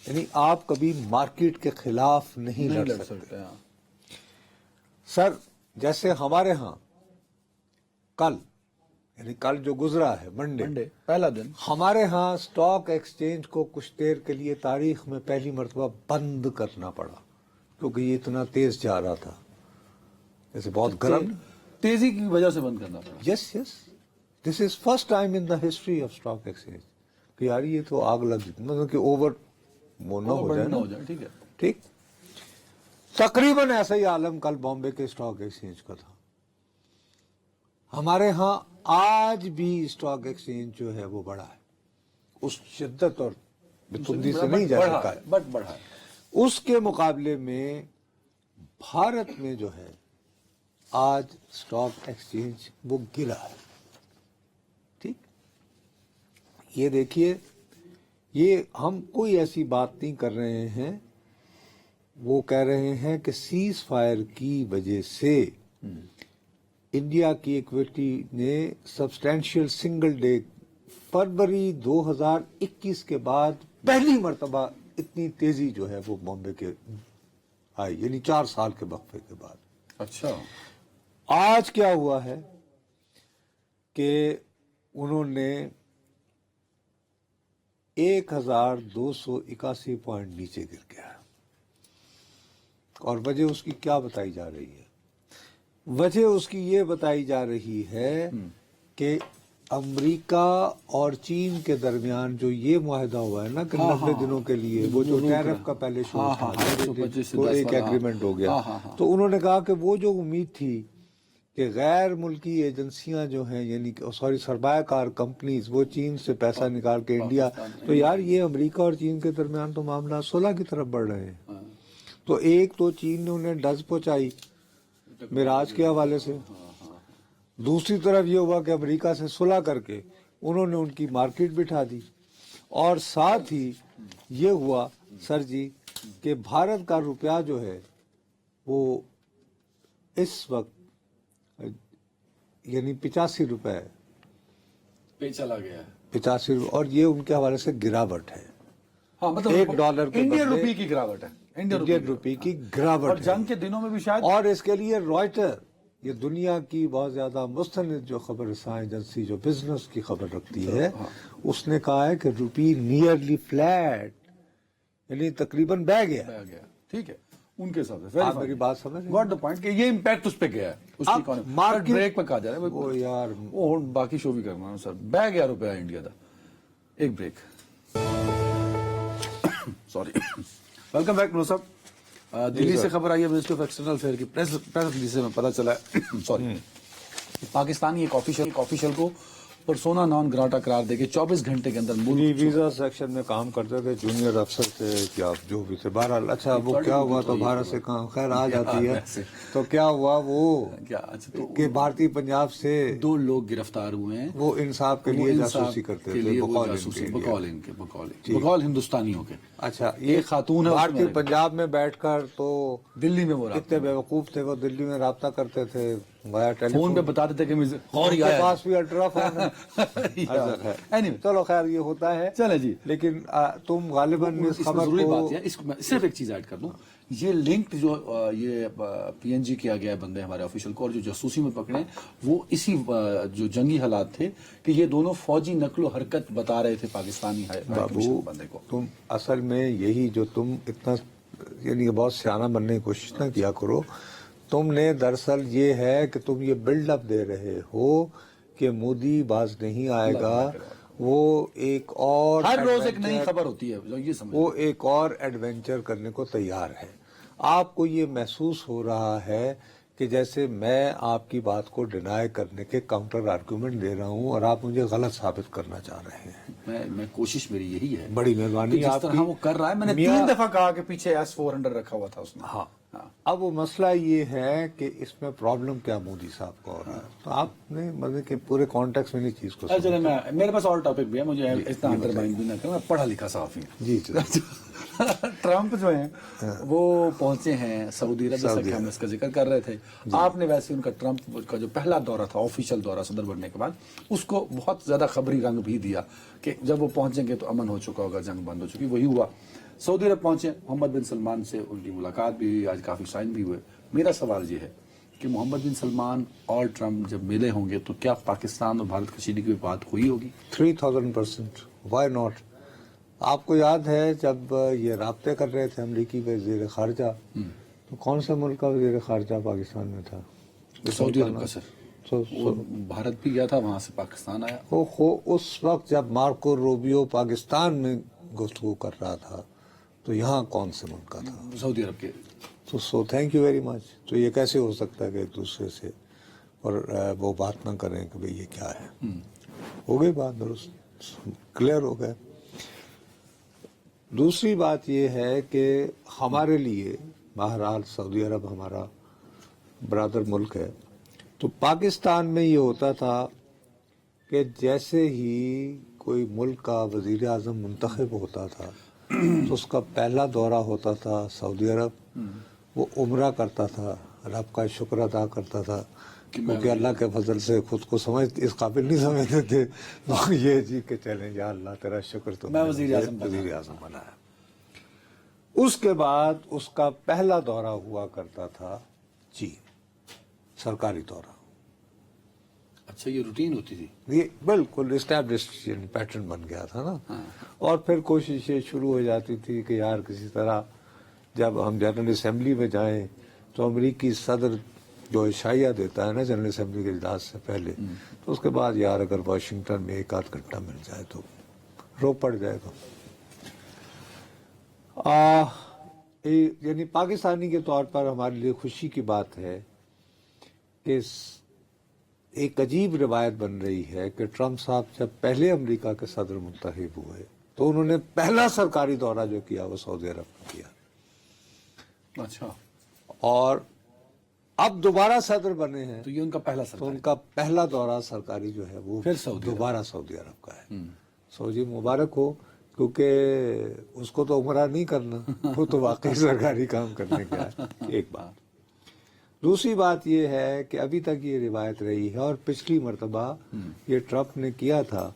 یعنی آپ کبھی مارکیٹ کے خلاف نہیں لڑ سکتے. سر جیسے ہمارے ہاں کل, یعنی کل جو گزرا ہے منڈے پہلا دن, ہمارے ہاں سٹاک ایکسچینج کو کچھ دیر کے لیے تاریخ میں پہلی مرتبہ بند کرنا پڑا, کیونکہ یہ اتنا تیز جا رہا تھا, جیسے بہت گرم, تیزی کی وجہ سے بند کرنا پڑا. Yes, this is first time in the history of stock exchange کہ یار یہ تو آگ لگ, مطلب کہ اوور وہ نہ ہو جائے. ٹھیک ہے, ٹھیک, تقریباً ایسا ہی عالم کل بامبے کے سٹاک ایکسچینج کا تھا. ہمارے ہاں آج بھی سٹاک ایکسچینج جو ہے وہ بڑا ہے, اس شدت اور بتندی سے نہیں جا سکا ہے, بٹ بڑھا ہے. اس کے مقابلے میں بھارت میں جو ہے آج سٹاک ایکسچینج وہ گرا ہے. یہ دیکھیے، یہ ہم کوئی ایسی بات نہیں کر رہے ہیں، وہ کہہ رہے ہیں کہ سیز فائر کی وجہ سے انڈیا کی اکویٹی نے سبسٹینشیل سنگل ڈے فروری 2021 کے بعد پہلی مرتبہ اتنی تیزی جو ہے وہ بامبے کے آئی، یعنی 4 سال کے وقفے کے بعد۔ اچھا، آج کیا ہوا ہے کہ انہوں نے 1281 پوائنٹ نیچے گر گیا، اور وجہ اس کی کیا بتائی جا رہی ہے؟ وجہ اس کی یہ بتائی جا رہی ہے کہ امریکہ اور چین کے درمیان جو یہ معاہدہ ہوا ہے نا کہ 90 دنوں کے لیے، وہ جو ٹیرف کا پہلے شروع تھا، تو ایک ایگریمنٹ ہو گیا، تو انہوں نے کہا کہ وہ جو امید تھی کہ غیر ملکی ایجنسیاں جو ہیں، یعنی سرمایہ کار کمپنیز، وہ چین سے پیسہ نکال کے انڈیا، تو یار یہ امریکہ اور چین کے درمیان تو معاملات صلح کی طرف بڑھ رہے ہیں۔ تو ایک تو چین نے انہیں ڈز پہنچائی معراج کے حوالے سے، دوسری طرف یہ ہوا کہ امریکہ سے صلح کر کے انہوں نے ان کی مارکیٹ بٹھا دی، اور ساتھ ہی یہ ہوا سر جی کہ بھارت کا روپیہ جو ہے وہ اس وقت یعنی 85 روپے پہ چلا گیا ہے، 85 روپے، اور یہ ان کے حوالے سے گراوٹ ہے، ہاں مطلب $1 کے انڈین بدلے روپی کی گراوٹ ہے، انڈین روپی کی اور گراوٹ ہے۔ جنگ کے دنوں میں بھی شاید، اور اس کے لیے رائٹر، یہ دنیا کی بہت زیادہ مستند جو خبر رساں ایجنسی جو بزنس کی خبر رکھتی ہے، اس نے کہا ہے کہ روپی نیئرلی فلیٹ، یعنی تقریباً بہ گیا۔ ٹھیک ہے، ان کے حساب سے آپ میری بات سمجھ رہے ہیں؟ واٹ دا پوائنٹ کہ یہ امپیکٹ اس پہ گیا ہے، اس کی economy۔ market- بریک پہ کہا جا رہا ہے وہ یار وہ باقی شو بھی کرنا ہے سر، بہ گیا روپیہ انڈیا دا۔ ایک بریک، سوری، ویلکم بیک نور صاحب۔ دلی سے خبر آئی ہے منسٹری آف ایکسٹرنل افیئر کی پریس ریلیز سے میں پتہ چلا ہے سوری، پاکستانی ایک آفیشل کو پرسونا نان گراٹا قرار دے کے 24 گھنٹے کے اندر ملک ویزا سیکشن میں کام کرتے تھے، جونیئر افسر تھے کیا جو بھی تھے، بہرحال اچھا وہ کیا ہوا تو بھارت سے کہاں خیر آ جاتی ہے، تو کیا ہوا وہ کیا اچھا تو کہ بھارتی پنجاب سے 2 لوگ گرفتار ہوئے ہیں، وہ انصاف کے لیے جاسوسی کرتے تھے بقول ہندوستانیوں کے۔ اچھا یہ خاتون ہے، بھارتی پنجاب میں بیٹھ کر تو دلی میں وہ کتنے بیوقوف تھے، وہ دلی میں رابطہ کرتے تھے وایا ٹیلی فون پہ بتا دیتے کہ اور کے پاس بھی الٹرا فون ہے۔ چلو خیر یہ ہوتا ہے، چلے جی، لیکن تم غالباً اس اس میں خبر ضروری کو بات ہے، اس میں صرف ایک چیز ایڈ کر دوں، یہ لنک جو یہ پی این جی کیا گیا ہے بندے ہمارے آفیشل کو، اور جو جاسوسی میں پکڑے وہ اسی جو جنگی حالات تھے کہ یہ دونوں فوجی نقل و حرکت بتا رہے تھے پاکستانی بابو بندے کو۔ تم اصل میں یہی جو تم اتنا یعنی بہت سیانہ بننے کی کوشش نہ کیا کرو، تم نے دراصل یہ ہے کہ تم یہ بلڈ اپ دے رہے ہو کہ مودی باز نہیں آئے گا، وہ ایک اور ہر روز ایک نئی خبر ہوتی ہے، یہ سمجھ وہ ایک اور ایڈونچر کرنے کو تیار ہے۔ آپ کو یہ محسوس ہو رہا ہے کہ جیسے میں آپ کی بات کو ڈینائی کرنے کے کاؤنٹر آرگومنٹ دے رہا ہوں اور آپ مجھے غلط ثابت کرنا چاہ رہے ہیں۔ میں کوشش میری یہی ہے، بڑی مہربانی جس آپ طرح کی۔ وہ کر رہا ہے، میں نے 3 دفعہ کہا کہ پیچھے S-400 رکھا ہوا تھا اس نے۔ ہاں، اب وہ مسئلہ یہ ہے کہ اس میں پرابلم کیا مودی صاحب کو ہو رہا ہے، تو آپ نے مطلب کہ پورے کانٹیکس میں نہیں چیز کو چلے میرے پاس اور ٹاپک بھی ہے، مجھے اتنا انڈرمائن بھی نہ کروں، میں پڑھا لکھا صحافی ہوں۔ جی ٹرمپ جو ہیں وہ پہنچے ہیں سعودی عرب، جیسا کہ ہم اس کا ذکر کر رہے تھے۔ آپ نے ویسے ان کا ٹرمپ کا جو پہلا دورہ تھا، آفیشل دورہ صدر بننے کے بعد، اس کو بہت زیادہ خبری رنگ بھی دیا کہ جب وہ پہنچیں گے تو امن ہو چکا ہوگا، جنگ بند ہو چکی، وہی ہوا۔ سعودی عرب پہنچے، محمد بن سلمان سے ان کی ملاقات بھی ہوئی، آج کافی سائن بھی ہوئے۔ میرا سوال یہ ہے کہ محمد بن سلمان اور ٹرمپ جب ملے ہوں گے تو کیا پاکستان اور بھارت کشیدگی کی بات ہوئی ہوگی؟ 3000%، وائی ناٹ؟ آپ کو یاد ہے جب یہ رابطے کر رہے تھے امریکی وزیر خارجہ، تو کون سا ملک کا وزیر خارجہ پاکستان میں تھا؟ سعودی عرب کا سر، بھارت بھی گیا تھا، وہاں سے پاکستان آیا۔ اس وقت جب مارکو روبیو پاکستان میں گفتگو کر رہا تھا تو یہاں کون سے ملک کا تھا؟ سعودی عرب کے۔ تو تھینک یو ویری مچ۔ تو یہ کیسے ہو سکتا ہے کہ ایک دوسرے سے اور وہ بات نہ کریں کہ بھئی یہ کیا ہے؟ ہو گئی بات، درست کلیئر ہو گئے۔ دوسری بات یہ ہے کہ ہمارے لیے بہرحال سعودی عرب ہمارا برادر ملک ہے، تو پاکستان میں یہ ہوتا تھا کہ جیسے ہی کوئی ملک کا وزیر اعظم منتخب ہوتا تھا تو اس کا پہلا دورہ ہوتا تھا سعودی عرب. وہ عمرہ کرتا تھا، رب کا شکر ادا کرتا تھا کیونکہ اللہ کے فضل سے خود کو اس قابل نہیں سمجھتے تھے. یہ جی کہ چلیں یا اللہ تیرا شکر تو میں وزیر اعظم بنایا. اس کے بعد اس کا پہلا دورہ ہوا کرتا تھا چین، سرکاری دورہ. اچھا، یہ روٹین ہوتی تھی؟ یہ بالکل اسٹیبلشڈ پیٹرن بن گیا تھا نا. اور پھر کوششیں شروع ہو جاتی تھی کہ یار کسی طرح جب ہم جنرل اسمبلی میں جائیں تو امریکی صدر جو عشائیہ دیتا ہے نا جنرل اسمبلی کے اجلاس سے پہلے، تو اس کے بعد یار اگر واشنگٹن میں ایک آدھ گھنٹہ مل جائے تو رو پڑ جائے گا. یعنی پاکستانی کے طور پر ہمارے لیے خوشی کی بات ہے کہ ایک عجیب روایت بن رہی ہے کہ ٹرمپ صاحب جب پہلے امریکہ کے صدر منتخب ہوئے تو انہوں نے پہلا سرکاری دورہ جو کیا وہ سعودی عرب میں کیا. اچھا. اور اب دوبارہ صدر بنے ہیں تو یہ ان کا پہلا تو سرکاری، ان کا پہلا دورہ سرکاری جو ہے وہ پھر سعودی دوبارہ سعودی عرب کا ہے. سعودی مبارک ہو، کیونکہ اس کو تو عمرہ نہیں کرنا، وہ تو واقعی سرکاری کام کرنے کا ہے. ایک بات. دوسری بات یہ ہے کہ ابھی تک یہ روایت رہی ہے اور پچھلی مرتبہ یہ ٹرمپ نے کیا تھا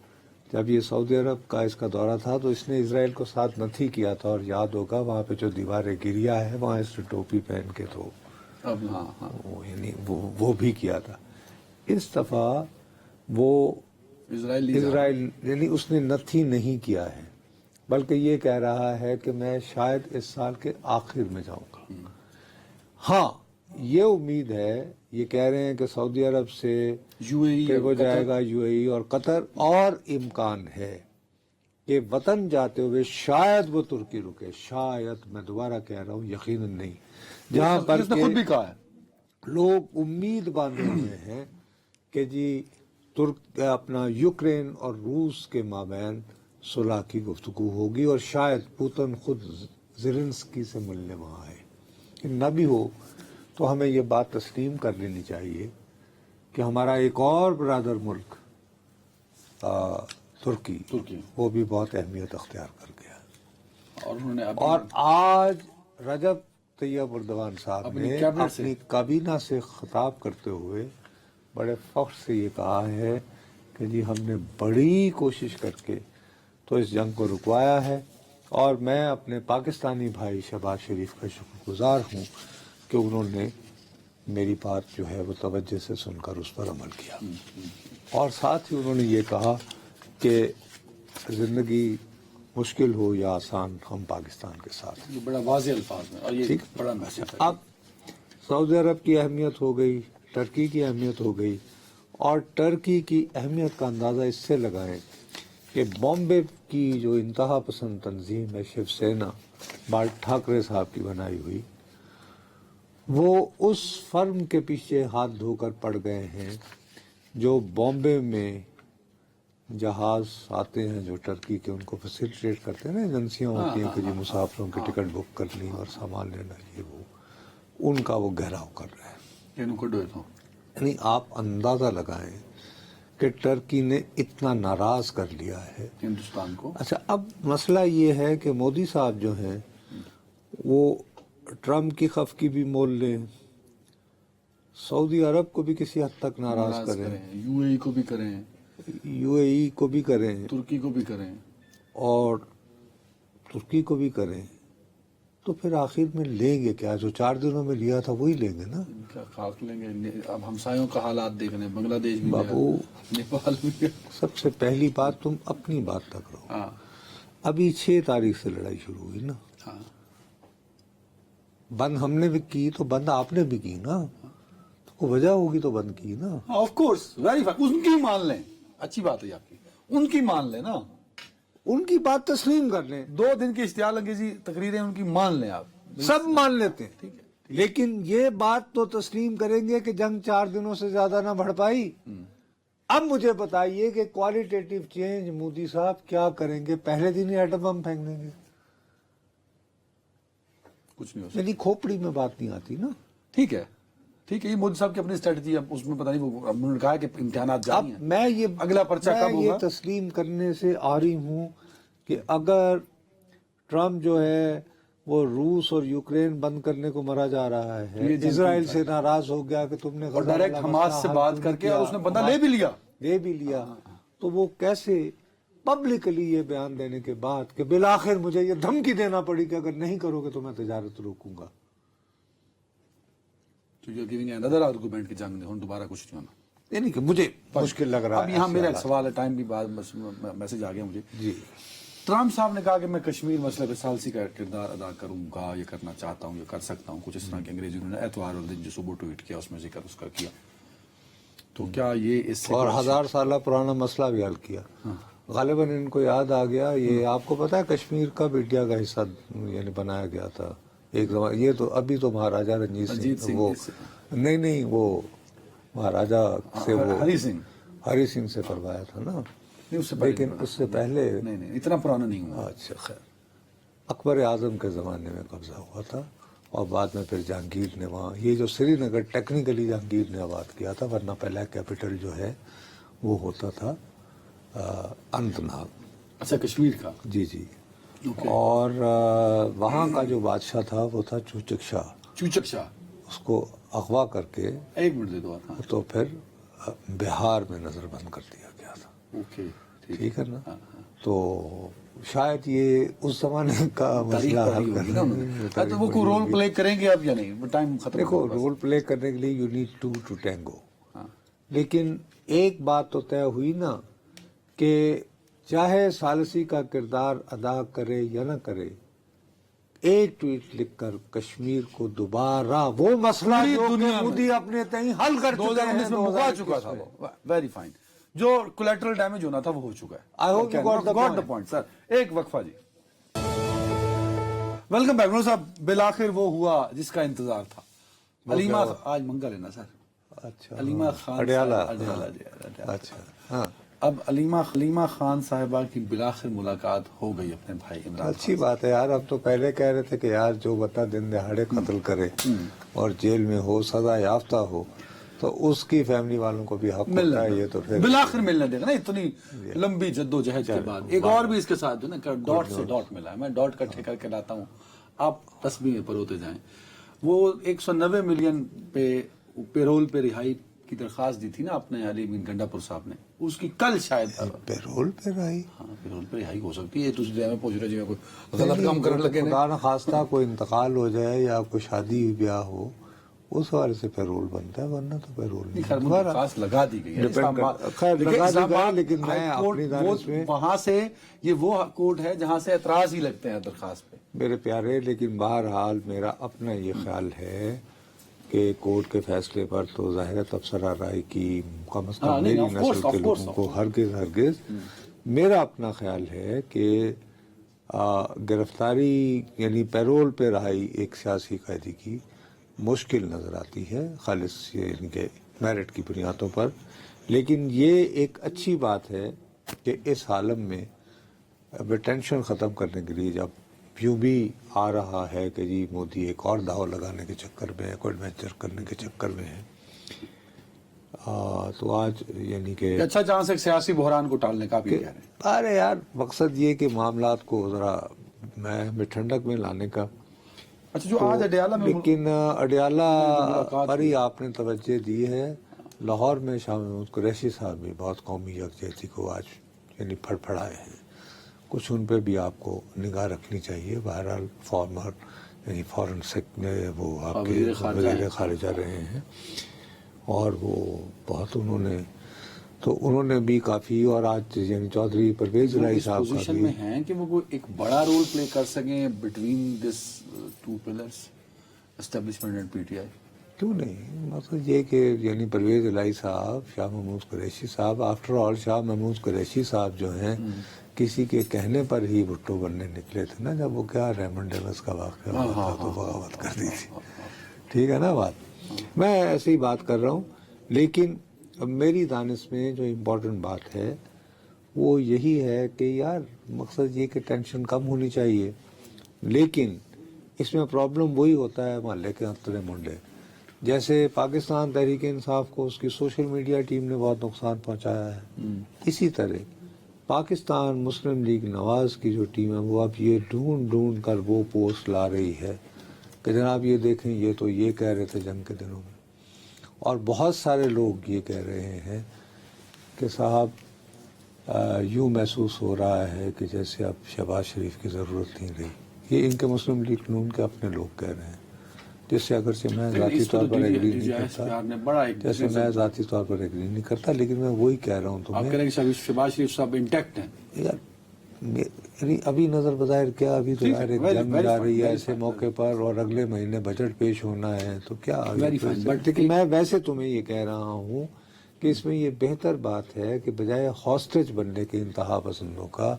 جب یہ سعودی عرب کا اس کا دورہ تھا تو اس نے اسرائیل کو ساتھ نہ ہی کیا تھا. اور یاد ہوگا وہاں پہ جو دیوار گریا ہے وہاں اس نے ٹوپی پہن کے تو یعنی وہ بھی کیا تھا. اس دفعہ وہ اسرائیل یعنی اس نے نتھی نہیں کیا ہے، بلکہ یہ کہہ رہا ہے کہ میں شاید اس سال کے آخر میں جاؤں گا. ہاں یہ امید ہے، یہ کہہ رہے ہیں کہ سعودی عرب سے یو اے ای وہ جائے گا، یو اے ای اور قطر، اور امکان ہے کہ وطن جاتے ہوئے شاید وہ ترکی رکے. شاید، میں دوبارہ کہہ رہا ہوں، یقیناً نہیں. جہاں پر خود بھی کہا ہے لوگ امید باندھے ہوئے ہیں کہ جی اپنا یوکرین اور روس کے مابین صلح کی گفتگو ہوگی اور شاید پوتن خود زیلنسکی سے ملنے وہاں آئے. نہ بھی ہو تو ہمیں یہ بات تسلیم کر لینی چاہیے کہ ہمارا ایک اور برادر ملک ترکی وہ بھی بہت اہمیت اختیار کر گیا. اور آج رجب طیب اردوان صاحب نے اپنی کابینہ سے خطاب کرتے ہوئے بڑے فخر سے یہ کہا ہے کہ جی ہم نے بڑی کوشش کر کے تو اس جنگ کو رکوایا ہے، اور میں اپنے پاکستانی بھائی شہباز شریف کا شکر گزار ہوں کہ انہوں نے میری بات جو ہے وہ توجہ سے سن کر اس پر عمل کیا. اور ساتھ ہی انہوں نے یہ کہا کہ زندگی مشکل ہو یا آسان ہم پاکستان کے ساتھ. یہ بڑا واضح الفاظ میں، اور یہ بڑا میسج ہے. اب سعودی عرب کی اہمیت ہو گئی، ٹرکی کی اہمیت ہو گئی، اور ٹرکی کی اہمیت کا اندازہ اس سے لگائیں کہ بامبے کی جو انتہا پسند تنظیم ہے شیو سینا، بال ٹھاکرے صاحب کی بنائی ہوئی، وہ اس فرم کے پیچھے ہاتھ دھو کر پڑ گئے ہیں جو بامبے میں جہاز آتے ہیں جو ٹرکی کے ان کو فیسیلیٹیٹ کرتے ہیں نا، ایجنسیاں ہوتی ہیں کہ جی مسافروں کی ٹکٹ بک کرنی اور سامان لینا، یہ وہ ان کا وہ گھیراؤ کر رہے ہیں. یعنی آپ اندازہ لگائیں کہ ٹرکی نے اتنا ناراض کر لیا ہے ہندوستان کو. اچھا، اب مسئلہ یہ ہے کہ مودی صاحب جو ہیں وہ ٹرمپ کی خفگی بھی مول لیں، سعودی عرب کو بھی کسی حد تک ناراض کریں، یو اے ای کو بھی کریں، یو اے ای کو بھی کریں، ترکی کو بھی کریں، اور ترکی کو بھی کریں، تو پھر آخر میں لیں گے کیا؟ جو 4 دنوں میں لیا تھا وہی لیں گے نا. کیا خاک لیں گے؟ اب ہمسایوں کا حالات دیکھ رہے ہیں، بنگلہ دیش بھی بابو نیپال بھی. سب سے پہلی بات تم اپنی بات تک رہو. ابھی 6 تاریخ سے لڑائی شروع ہوئی نا. بند ہم نے بھی کی تو بند آپ نے بھی کی نا، تو کوئی وجہ ہوگی تو بند کی نا. Of course, very fact. ان کی مان لیں، اچھی بات ہے آپ کی، ان کی مان لیں نا، ان کی بات تسلیم کر لیں. 2 دن کی اشتعال انگیزی تقریریں ان کی مان لیں آپ، سب مان لیتے ہیں. ٹھیک ہے. لیکن یہ بات تو تسلیم کریں گے کہ جنگ 4 دنوں سے زیادہ نہ بڑھ پائی. اب مجھے بتائیے کہ کوالیٹیٹیو چینج مودی صاحب کیا کریں گے؟ پہلے دن ہی ایٹم بم پھینک دیں گے؟ کچھ نہیں ہو سکتا. یعنی کھوپڑی میں بات نہیں آتی نا. ٹھیک ہے، ٹھیک ہے، یہ مودی صاحب کی اپنی اسٹریٹجی، اب اس میں پتہ نہیں، وہ انہوں نے کہا کہ امتحانات اب جاری ہیں، میں یہ اگلا پرچہ کب میں یہ ہوگا؟ تسلیم کرنے سے آ رہی ہوں کہ اگر ٹرمپ جو ہے وہ روس اور یوکرین بند کرنے کو مرا جا رہا ہے، یہ جنگ اسرائیل کا سے ناراض ہو گیا کہ تم نے اور غزہ ڈائریکٹ والا حماس مسئلہ سے حل بات کیوں کر نہیں کے کیا، اور اس نے بندہ لے بھی لیا. لے بھی لیا، تو وہ کیسے پبلکلی یہ بیان دینے کے بعد کہ بالآخر مجھے یہ دھمکی دینا پڑی کہ اگر نہیں کرو گے تو میں تجارت روکوں گا. تو یہ گیونگ اندر آرگومنٹ کی جنگ نے دوبارہ کچھ نہیں ہونا. یعنی کہ مجھے مشکل لگ رہا ہے. اب یہاں ایسے میرا ایک حالات. سوال ہے، ٹائم بھی بعد میسج آ گیا مجھے. جی ٹرمپ صاحب نے کہا کہ میں کشمیر مسئلہ پہ ثالثی کا کردار ادا کروں گا، یہ کرنا چاہتا ہوں، یہ کر سکتا ہوں، کچھ اس طرح کی انگریزی انہوں نے اتوار والدن جو صبح ٹویٹ کیا اس میں ذکر اس کا کیا. تو کیا یہ اس سے اور 1000 سالہ پرانا مسئلہ بھی حل کیا. غالباً ان کو یاد آ گیا. یہ آپ کو پتا ہے کشمیر کب انڈیا کا حصہ یعنی بنایا گیا تھا ایک زمان، یہ تو ابھی تو مہاراجا رنجیت سنگھ وہ نہیں وہ مہاراجا سے وہ ہری سنگھ سے کروایا تھا نا، لیکن اس سے پہلے نہیں اتنا پرانا نہیں ہوا. اچھا خیر، اکبر اعظم کے زمانے میں قبضہ ہوا تھا اور بعد میں پھر جہانگیر نے وہاں، یہ جو سری نگر ٹیکنیکلی جہانگیر نے آباد کیا تھا، ورنہ پہلا کیپٹل جو ہے وہ ہوتا تھا انت ناگ. اچھا کشمیر کا. جی جی. اور وہاں کا جو بادشاہ تھا وہ تھا چوچک شاہ. چوچک شاہ. اس کو اغوا کر کے ایک منٹ دے دو. تو پھر بہار میں نظر بند کر دیا گیا تھا. اوکے ٹھیک ہے نا. تو شاید یہ اس زمانے کا مسئلہ حل کرنا. تو وہ کوئی رول پلے کریں گے اب یا نہیں؟ ٹائم ختم. دیکھو رول پلے کرنے کے لیے یو نیڈ ٹو ٹینگو. لیکن ایک بات تو طے ہوئی نا کہ چاہے ثالثی کا کردار ادا کرے یا نہ کرے، ایک ٹویٹ لکھ کر کشمیر کو دوبارہ وہ مسئلہ جو مودی اپنے تئیں حل کر چکے ہیں 2019 میں مکا چکا تھا وہ. Very fine. جو کولیٹرل ڈیمیج ہونا تھا وہ ہو چکا ہے. I hope you got the point سر. ایک وقفہ جی. Welcome back. نور صاحب بالآخر وہ ہوا جس کا انتظار تھا. علیمہ آج منگل ہے نا سر. اچھا علیمہ خان اڈیالہ. اچھا ہاں اب علیمہ خان صاحبہ کی بالآخر ملاقات ہو گئی اپنے بھائی عمران. اچھی بات ہے یار. اب تو پہلے کہہ رہے تھے کہ یار جو بتا دن دہاڑے قتل کرے اور جیل میں ہو، سزا یافتہ ہو، تو اس کی فیملی والوں کو بھی حق ہوتا ہے. یہ تو پھر بالآخر ملنے دے گا نا اتنی لمبی جدوجہد کے بعد. ایک اور بھی اس کے ساتھ جو نا ڈاٹ سے ڈاٹ ملا ہے. میں ڈاٹ کٹھے کر کے لاتا ہوں، آپ تسبیحیں پروتے جائیں. وہ 190 ملین پہ پیرول پہ رہائی کی درخواست دی تھی نا اپنے علی بن گنڈا پور صاحب نے، اس کی کل شاید پیرول پہ رہی. ہاں پیرول پہ رہائی ہو سکتی ہے. تجھے میں پوچھ رہا جی کوئی غلط کام کرنے لگے خدا نہ خواستہ کوئی انتقال ہو جائے یا کوئی شادی بیاہ ہو، اس حوالے سے پیرول بنتا ہے، ورنہ تو پیرول نہیں. درخواست لگا دی گئی ہے. خیر لگا دی گئی، لیکن میں اپنی دانش میں وہاں سے یہ وہ کورٹ ہے جہاں سے اعتراض ہی لگتے ہیں درخواست پہ. میرے پیارے، لیکن بہرحال میرا اپنا یہ خیال ہے کہ کورٹ کے فیصلے پر تو ظاہر تبصرہ رائے کی کم از کم میری نسل کے لوگوں کو ہرگز میرا اپنا خیال ہے کہ گرفتاری یعنی پیرول پہ رہائی ایک سیاسی قیدی کی مشکل نظر آتی ہے، خالص ان کے میرٹ کی بنیادوں پر. لیکن یہ ایک اچھی بات ہے کہ اس عالم میں ٹینشن ختم کرنے کے لیے جب یوں بھی آ رہا ہے کہ جی مودی ایک اور داؤ لگانے کے چکر میں ہے، کوئی ایڈونچر کرنے کے چکر میں ہے، تو آج یعنی کہ اچھا جہاں سے سیاسی بحران کو ٹالنے کا بھی کہہ رہے ہیں. ارے یار مقصد یہ کہ معاملات کو ذرا میں ٹھنڈک میں لانے کا. اچھا جو آج اڈیالہ میں لیکن اڈیالہ پر ہی آپ نے توجہ دی ہے. لاہور میں شاہ محمود قریشی صاحب بھی بہت قومی یکجہتی کو آج یعنی پھڑپھڑائے ہیں. کچھ ان پہ بھی آپ کو نگاہ رکھنی چاہیے. بہرحال فارمر یعنی فارن وہ آپ کے وزیر خارجہ رہے ہیں اور وہ بہت انہوں نے بھی کافی. اور آج یعنی چودھری پرویز الہی صاحب کا پوزیشن میں ہیں کہ وہ ایک بڑا رول پلے کر سکیں between these two pillars establishment and P T I. کیوں نہیں؟ مطلب یہ کہ یعنی پرویز الہی صاحب، شاہ محمود قریشی صاحب، آفٹر آل شاہ محمود قریشی صاحب جو ہیں کسی کے کہنے پر ہی بھٹو بننے نکلے تھے نا. جب وہ کیا ریمنڈ ڈیوس کا واقعہ ہوا تھا تو بغاوت کر دی تھی. ٹھیک ہے نا بات. میں ایسے ہی بات کر رہا ہوں. لیکن میری دانش میں جو امپورٹنٹ بات ہے وہ یہی ہے کہ یار مقصد یہ کہ ٹینشن کم ہونی چاہیے. لیکن اس میں پرابلم وہی ہوتا ہے محلے کے اترے منڈے جیسے پاکستان تحریک انصاف کو اس کی سوشل میڈیا ٹیم نے بہت نقصان پہنچایا ہے، اسی طرح پاکستان مسلم لیگ نواز کی جو ٹیم ہے وہ اب یہ ڈھونڈ کر وہ پوسٹ لا رہی ہے کہ جناب یہ دیکھیں یہ تو یہ کہہ رہے تھے جنگ کے دنوں میں، اور بہت سارے لوگ یہ کہہ رہے ہیں کہ صاحب یوں محسوس ہو رہا ہے کہ جیسے اب شہباز شریف کی ضرورت نہیں رہی. یہ ان کے مسلم لیگ نون کے اپنے لوگ کہہ رہے ہیں، جس سے اگرچہ میں ذاتی طور پر ایگری نہیں کرتا، لیکن میں وہی کہہ رہا ہوں تمہیں شہباز شریف صاحب انٹیکٹ ہیں یار. ابھی نظر بظاہر کیا، ابھی تو یار ایک جنگ جا رہی ہے ایسے موقع پر، اور اگلے مہینے بجٹ پیش ہونا ہے، تو کیا لیکن میں ویسے تمہیں یہ کہہ رہا ہوں کہ اس میں یہ بہتر بات ہے کہ بجائے ہاسٹیج بننے کے انتہا پسندوں کا،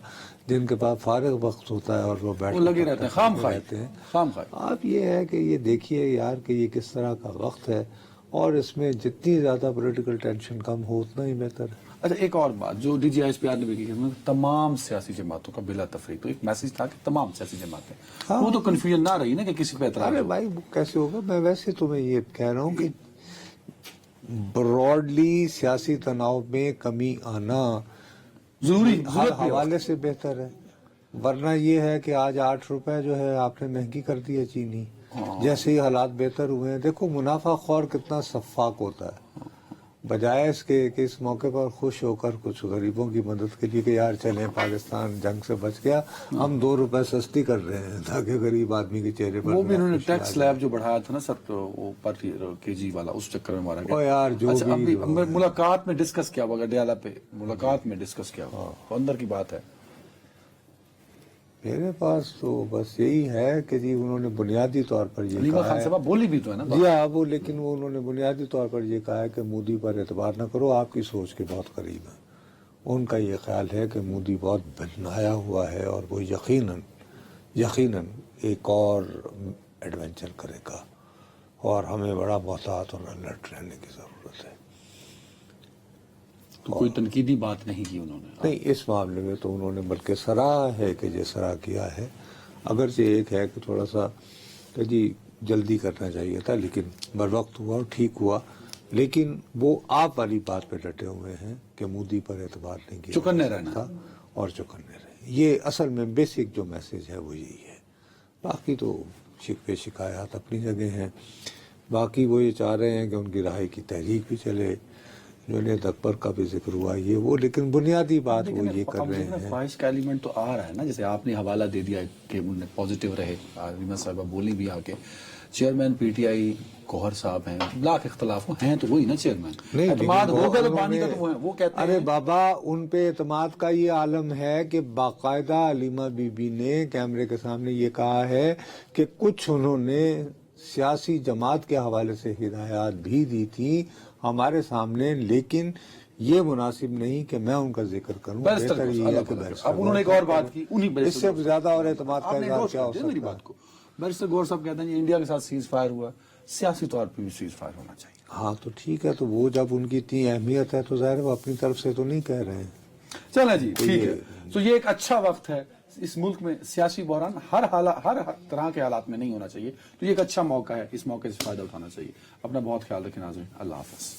جن کے پاس فارغ وقت ہوتا ہے اور وہ بیٹھ لگے رہتے ہیں خام خواہ، آپ یہ ہے کہ یہ دیکھیے یار کہ یہ کس طرح کا وقت ہے، اور اس میں جتنی زیادہ پولیٹیکل ٹینشن کم ہو اتنا ہی بہتر ہے. اچھا ایک اور بات جو D G S P R نے بھی کی، تمام سیاسی جماعتوں کا بلا تفریق، تو ایک میسج تھا کہ تمام سیاسی جماعتیں، وہ تو کنفیوژن نہ رہی نا کہ کسی پہ اعتراض. ارے بھائی کیسے ہوگا، میں ویسے تمہیں یہ کہہ رہا ہوں کہ براڈلی سیاسی تناؤ میں کمی آنا ضروری ہر حوالے سے بہتر ہے، ورنہ یہ ہے کہ آج 8 روپے جو ہے آپ نے مہنگی کر دی ہے چینی، جیسے ہی حالات بہتر ہوئے ہیں. دیکھو منافع خور کتنا شفاق ہوتا ہے، بجائے اس کے کہ اس موقع پر خوش ہو کر کچھ غریبوں کی مدد کے لیے کہ یار چلیں پاکستان جنگ سے بچ گیا، ہم 2 روپے سستی کر رہے ہیں تاکہ غریب آدمی کے چہرے پر. وہ بھی انہوں نے ٹیکس سلیب جو بڑھایا تھا نا سر، وہ پر کے جی والا، اس چکر میں مارا گیا. یار جو بھی ملاقات میں ڈسکس کیا ہوگا ڈیالہ پہ، ملاقات میں ڈسکس کیا ہوگا، اندر کی بات ہے. میرے پاس تو بس یہی ہے کہ جی انہوں نے بنیادی طور پر یہ علیمہ کہا خان ہے، صاحب بولی بھی تو ہے نا جی ہاں وہ، لیکن وہ انہوں نے بنیادی طور پر یہ کہا ہے کہ مودی پر اعتبار نہ کرو، آپ کی سوچ کے بہت قریب ہے. ان کا یہ خیال ہے کہ مودی بہت بنایا ہوا ہے اور وہ یقیناً ایک اور ایڈونچر کرے گا، اور ہمیں بڑا محتاط اور الرٹ رہنے کی ضرورت ہے. تو کوئی تنقیدی بات نہیں کی انہوں نے؟ نہیں، اس معاملے میں تو انہوں نے بلکہ سراہا ہے کہ یہ سراہ کیا ہے، اگرچہ ایک ہے کہ تھوڑا سا کہ جی جلدی کرنا چاہیے تھا، لیکن بر وقت ہوا اور ٹھیک ہوا. لیکن وہ آپ والی بات پہ ڈٹے ہوئے ہیں کہ مودی پر اعتبار نہیں کیا، چکنے رہنا تھا اور چکنے رہے. یہ اصل میں بیسک جو میسج ہے وہ یہی ہے. باقی تو شکوے شکایات اپنی جگہ ہیں، باقی وہ یہ چاہ رہے ہیں کہ ان کی رہائی کی تحریک بھی چلے، جنید اکبر کا بھی ذکر ہوا یہ وہ، لیکن بنیادی بات وہ یہ کر رہے ہیں. خواہش کا ایلیمنٹ تو آ رہا ہے نا، جیسے آپ نے حوالہ دے دیا کہ انہیں پازیٹیو رہے. علیمہ صاحبہ بولی بھی آ کے چیئرمین پی ٹی آئی گوہر صاحب ہیں، لاکھ اختلاف ہیں تو وہی نا چیئرمین، اعتماد ہوگا تو پانی کا تو وہ کہتے ہیں. ارے بابا ان پہ اعتماد کا یہ عالم ہے کہ باقاعدہ علیمہ بی بی نے کیمرے کے سامنے یہ کہا ہے کہ کچھ انہوں نے سیاسی جماعت کے حوالے سے ہدایات بھی دی تھی ہمارے سامنے، لیکن یہ مناسب نہیں کہ میں ان کا ذکر کروں. بہتر یہ ہے کہ اب انہوں نے ایک اور بات کی، اس سے زیادہ اور اعتماد کا اظہار کیا ہو سکتا ہے. بیرسٹر گوہر صاحب کہتے ہیں انڈیا کے ساتھ سیز فائر ہوا، سیاسی طور پہ بھی سیز فائر ہونا چاہیے. ہاں تو ٹھیک ہے، تو وہ جب ان کی اتنی اہمیت ہے تو ظاہر وہ اپنی طرف سے تو نہیں کہہ رہے ہیں. چلیں جی ٹھیک ہے. تو یہ ایک اچھا وقت ہے اس ملک میں، سیاسی بحران ہر طرح کے حالات میں نہیں ہونا چاہیے، تو یہ ایک اچھا موقع ہے، اس موقع سے فائدہ اٹھانا چاہیے. اپنا بہت خیال رکھیں ناظرین، اللہ حافظ.